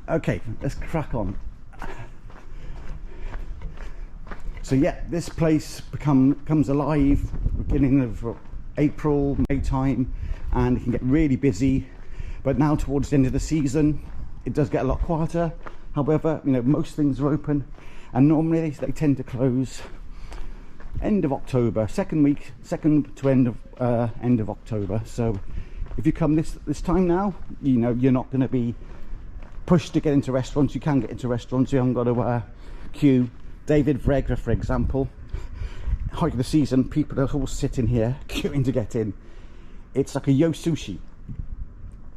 Okay, let's crack on. So yeah, this place comes alive beginning of April, May time, and it can get really busy. But now towards the end of the season, it does get a lot quieter. However, you know, most things are open, and normally they tend to close end of October, second to end of October. So if you come this time now, you know you're not going to be pushed to get into restaurants. You can get into restaurants, you haven't got to queue. David Vregler, for example, height of the season, people are all sitting here queuing to get in. It's like a Yo Sushi.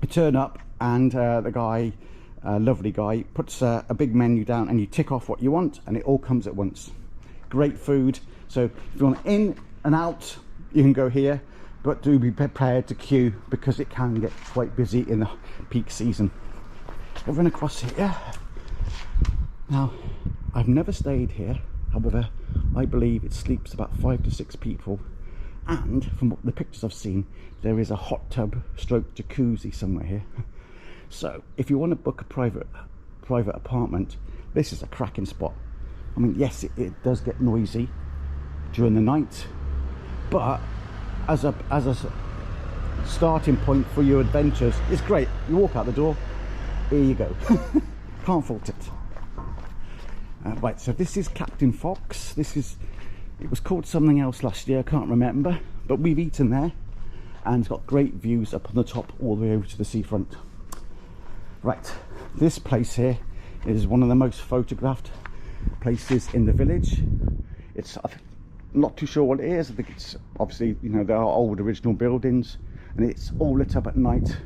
You turn up and the guy, lovely guy, puts a big menu down and you tick off what you want and it all comes at once. Great food. So if you want in and out, you can go here, but do be prepared to queue because it can get quite busy in the peak season. I'll run across here. Now, I've never stayed here. However, I believe it sleeps about 5 to 6 people. And from what the pictures I've seen, there is a hot tub stroke jacuzzi somewhere here. So if you want to book a private apartment, this is a cracking spot. I mean, yes, it does get noisy during the night, but as a starting point for your adventures, it's great. You walk out the door, here you go. Can't fault it. Right, so this is Captain Fox. It was called something else last year, I can't remember, but we've eaten there and it's got great views up on the top all the way over to the seafront. Right, this place here is one of the most photographed places in the village. I'm not too sure what it is. I think it's obviously, you know, there are old original buildings and it's all lit up at night.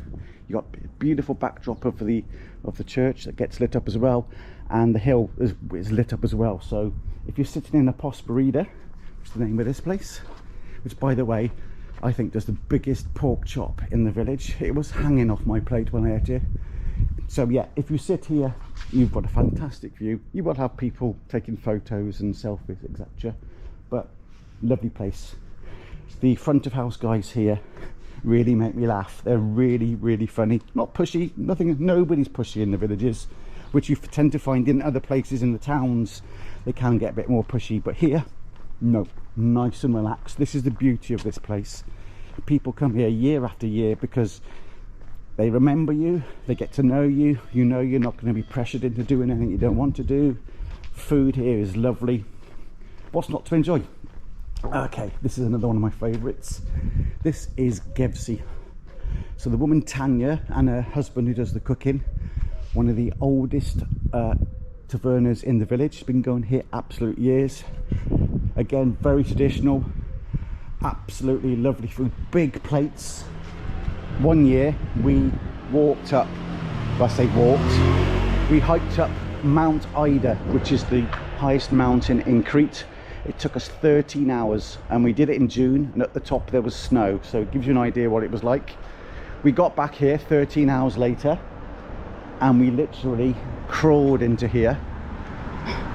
You got a beautiful backdrop of the church that gets lit up as well, and the hill is lit up as well. So if you're sitting in a Posperida, which is the name of this place, which by the way I think does the biggest pork chop in the village. It was hanging off my plate when I ate it. So yeah, if you sit here, you've got a fantastic view. You will have people taking photos and selfies, etc. But lovely place. The front of house guys here really make me laugh. They're really funny. Not pushy, nobody's pushy in the villages, which you tend to find in other places in the towns. They can get a bit more pushy, but here, no, nice and relaxed. This is the beauty of this place. People come here year after year because they remember you, they get to know you. You know you're not going to be pressured into doing anything you don't want to do. Food here is lovely. What's not to enjoy? Okay, this is another one of my favourites. This is Gevsi. So the woman Tanya and her husband who does the cooking, one of the oldest taverners in the village, been going here absolute years. Again, very traditional, absolutely lovely food, big plates. One year we walked up, well, I say walked, we hiked up Mount Ida, which is the highest mountain in Crete. It took us 13 hours and we did it in June, and at the top there was snow, so it gives you an idea what it was like. We got back here 13 hours later and we literally crawled into here.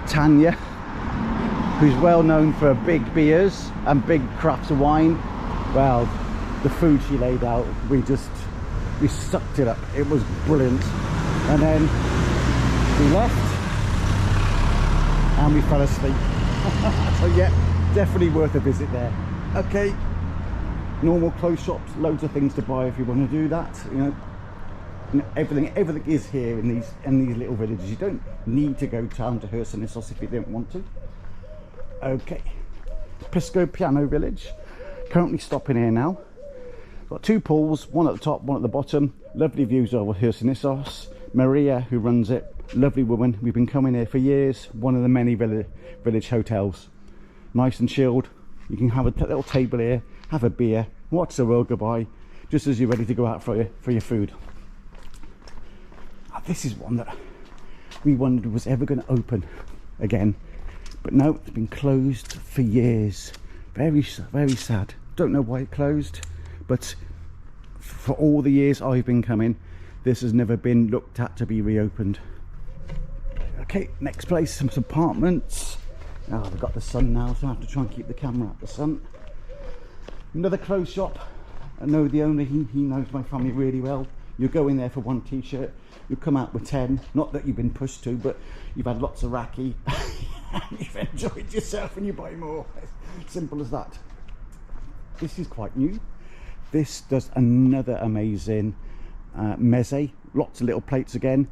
Tanya, who's well known for big beers and big crafts of wine, well, the food she laid out, we sucked it up. It was brilliant. And then we left and we fell asleep. So yeah, definitely worth a visit there. Okay, normal clothes shops, loads of things to buy if you want to do that. You know, everything is here in these little villages. You don't need to go down to Hersonissos if you don't want to. Okay, Piskopiano village. Currently stopping here now. Got 2 pools, one at the top, one at the bottom. Lovely views over Hersonissos. Maria, who runs it, lovely woman. We've been coming here for years. One of the many village hotels. Nice and chilled. You can have a little table here, have a beer, watch the world go by, just as you're ready to go out for your food. This is one that we wondered was ever going to open again, but no, it's been closed for years. Very sad. Don't know why it closed, but for all the years I've been coming, this has never been looked at to be reopened. Okay, next place, some apartments. Oh, we've got the sun now, so I have to try and keep the camera out the sun. Another clothes shop. I know the owner, he knows my family really well. You go in there for one t-shirt you come out with 10. Not that you've been pushed to, but you've had lots of raki. You've enjoyed yourself and you buy more. Simple as that. This is quite new. This does another amazing meze. Lots of little plates again.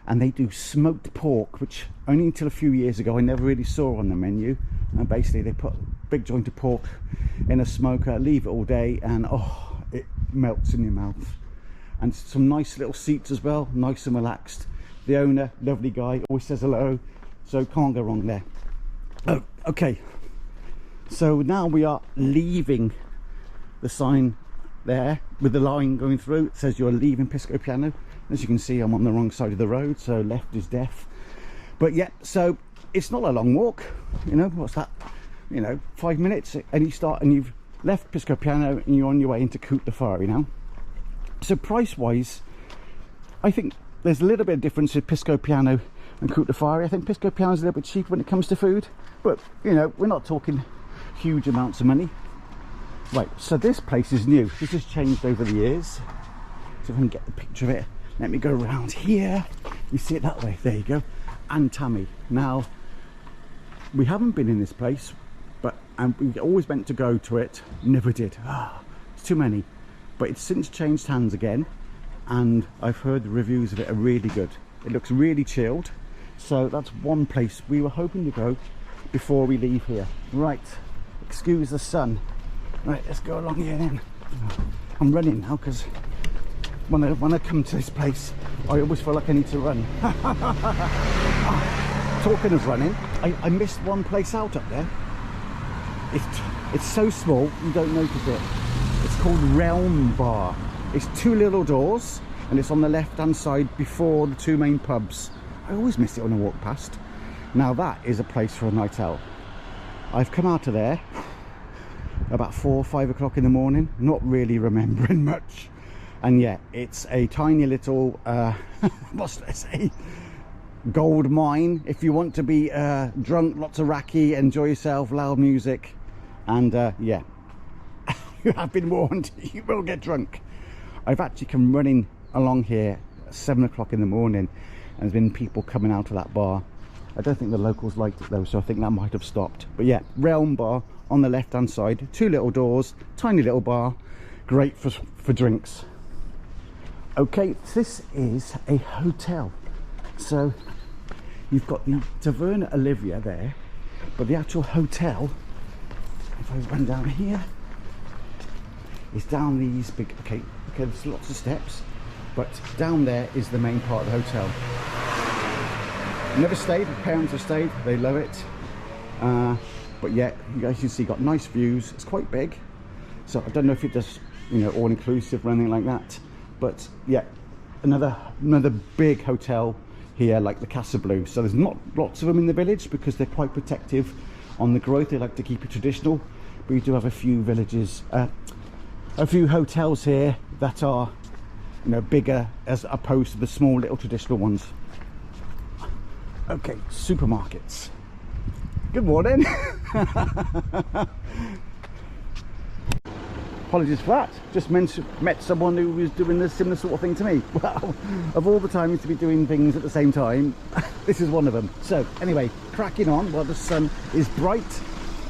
And they do smoked pork, which only until a few years ago I never really saw on the menu. And basically they put a big joint of pork in a smoker, leave it all day, and oh, it melts in your mouth. And some nice little seats as well, nice and relaxed. The owner, lovely guy, always says hello, so can't go wrong there. Oh, okay, so now we are leaving the sign there with the line going through. It says you're leaving Piskopiano. As you can see, I'm on the wrong side of the road, so left is death. But yeah, so it's not a long walk, you know, what's that, you know, 5 minutes, and you start and you've left Piskopiano and you're on your way into Koutouloufari now. So price wise, I think there's a little bit of difference with Piskopiano and Koutouloufari. I think Piskopiano is a little bit cheaper when it comes to food, but you know, we're not talking huge amounts of money. Right, so this place is new. This has changed over the years. So if I can get the picture of it, let me go around here. You see it that way, there you go. And Tammy. Now, we haven't been in this place, but we always meant to go to it, never did. It's too many. But it's since changed hands again, and I've heard the reviews of it are really good. It looks really chilled, so that's one place we were hoping to go before we leave here. Right, excuse the sun. Right, let's go along here then. I'm running now because when I come to this place, I always feel like I need to run. Talking of running, I missed one place out up there. It's so small you don't notice it. It's called Realm Bar. It's 2 little doors and it's on the left hand side before the 2 main pubs. I always miss it when I walk past. Now that is a place for a night out. I've come out of there about 4 or 5 o'clock in the morning, not really remembering much. And yeah, it's a tiny little, what should I say, gold mine. If you want to be drunk, lots of raki, enjoy yourself, loud music, and yeah, you have been warned, you will get drunk. I've actually come running along here at 7 o'clock in the morning, and there's been people coming out of that bar. I don't think the locals liked it though, so I think that might have stopped. But yeah, Realm Bar on the left hand side, 2 little doors, tiny little bar, great for drinks. Okay, this is a hotel. So you've got the Tavern Olivia there, but the actual hotel, if I run down here, is down these big, okay, there's lots of steps, but down there is the main part of the hotel. Never stayed, the parents have stayed, they love it. But yeah, you guys can see, got nice views. It's quite big, so I don't know if it does, you know, all inclusive or anything like that. But yeah, another big hotel here, like the Casa Blue. So there's not lots of them in the village because they're quite protective on the growth. They like to keep it traditional. But we do have a few villages, a few hotels here that are, you know, bigger as opposed to the small little traditional ones. Okay, supermarkets. Good morning. Apologies for that. Just met someone who was doing a similar sort of thing to me. Well, of all the times to be doing things at the same time, this is one of them. So anyway, cracking on while the sun is bright.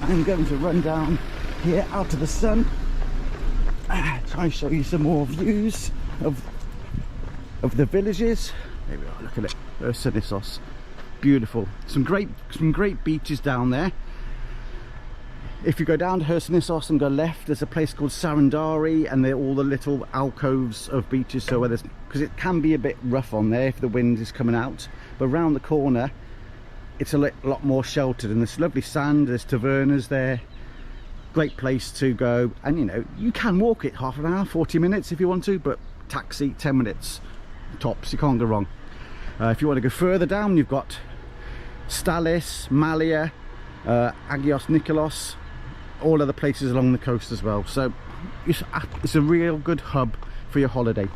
I'm going to run down here out to the sun. Try and show you some more views of the villages. There we are. Look at it. There's Scenic. Beautiful. Some great beaches down there. If you go down to Hersonissos and go left, there's a place called Sarandari, and they're all the little alcoves of beaches. So where there's, because it can be a bit rough on there if the wind is coming out, but around the corner it's a lot more sheltered, and there's lovely sand. There's tavernas there. Great place to go, and you know, you can walk it half an hour, 40 minutes if you want to, but taxi 10 minutes tops. You can't go wrong. If you want to go further down, you've got Stalis, Malia, Agios Nikolos, all other places along the coast as well. So it's a real good hub for your holiday.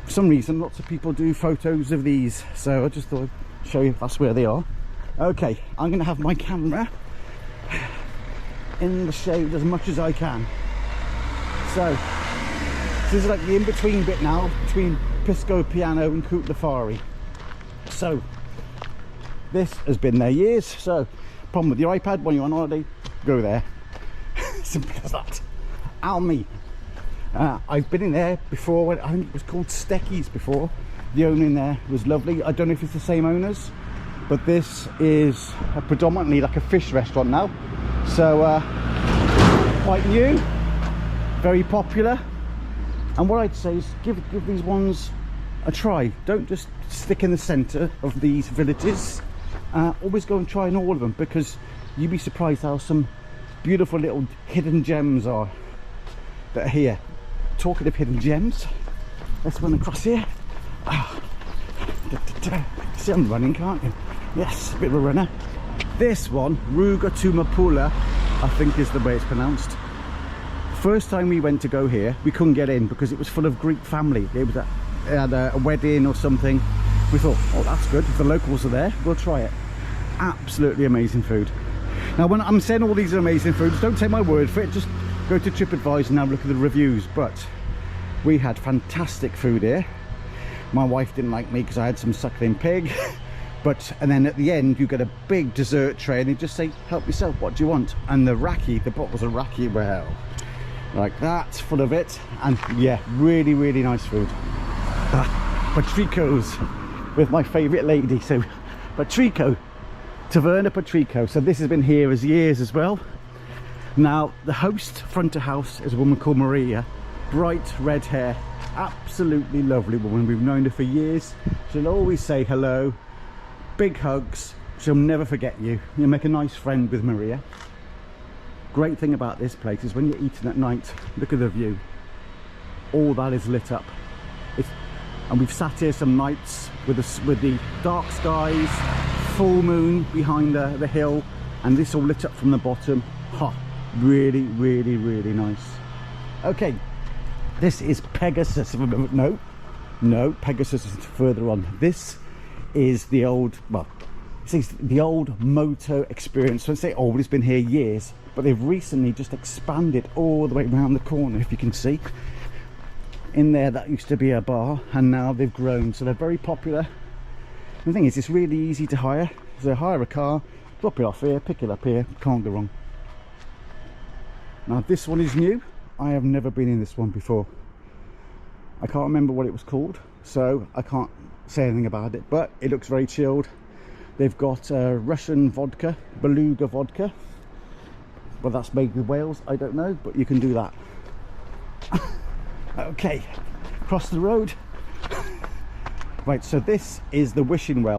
For some reason, lots of people do photos of these, so I just thought I'd show you that's where they are. Okay, I'm going to have my camera in the shade as much as I can. So this is like the in-between bit now between Piskopiano Koutouloufari. So this has been there years. So problem with your iPad when you're on holiday, go there. Simple as that. Almy. I've been in there before. I think it was called Stecky's before. The owner in there was lovely. I don't know if it's the same owners, but this is predominantly like a fish restaurant now. So quite new, very popular. And what I'd say is give these ones a try. Don't just stick in the centre of these villages. Always go and try in all of them, because you'd be surprised how some beautiful little hidden gems are that are here. Talking of hidden gems, let's run across here. See, I'm running, can't you? Yes, a bit of a runner. This one, Ruga Tumapula, I think is the way it's pronounced. First time we went to go here, we couldn't get in because it was full of Greek family. It was had a wedding or something. We thought, oh, that's good. If the locals are there, we'll try it. Absolutely amazing food. Now, when I'm saying all these are amazing foods, don't take my word for it. Just go to TripAdvisor and have a look at the reviews. But we had fantastic food here. My wife didn't like me because I had some suckling pig. And then at the end, you get a big dessert tray and you just say, help yourself, what do you want? And the bottles of raki, well, like that, full of it. And yeah, really, really nice food. Patrico's with my favourite lady. So Patrico, Taverna Patrico. So this has been here as years as well. Now the host, front of house, is a woman called Maria. Bright red hair, absolutely lovely woman. We've known her for years. She'll always say hello, big hugs. She'll never forget you. You'll make a nice friend with Maria. Great thing about this place is when you're eating at night, look at the view. All that is lit up. And we've sat here some nights with the dark skies, full moon behind the hill, and this all lit up from the bottom. Really, really, really nice. Okay, this is Pegasus. No, Pegasus is further on. This is the old, well, this is the old Moto experience. So I say old, it's been here years, but they've recently just expanded all the way around the corner, if you can see. In there, that used to be a bar, and now they've grown, so they're very popular. The thing is, it's really easy to hire. So hire a car, drop it off here, pick it up here, can't go wrong. Now this one is new. I have never been in this one before. I can't remember what it was called, so I can't say anything about it, but it looks very chilled. They've got Russian vodka, Beluga vodka. Well, that's made with Wales, I don't know, but you can do that. Okay, across the road. Right, so this is the wishing well.